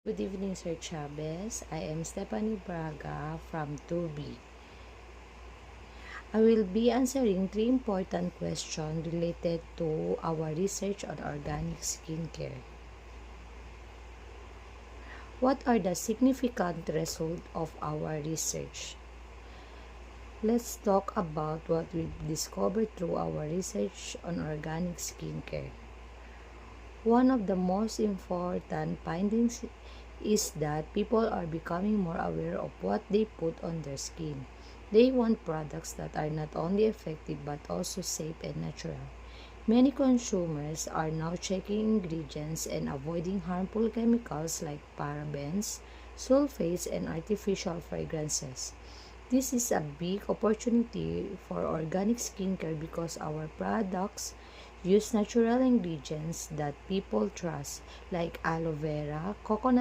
Good evening, Sir Chavez. I am Stephanie Braga from 2B. I will be answering three important questions related to our research on organic skincare. What are the significant results of our research? Let's talk about what we've discovered through our research on organic skincare. One of the most important findings is that people are becoming more aware of what they put on their skin. They want products that are not only effective but also safe and natural. Many consumers are now checking ingredients and avoiding harmful chemicals like parabens, sulfates, and artificial fragrances. This is a big opportunity for organic skincare because our products use natural ingredients that people trust like aloe vera, coconut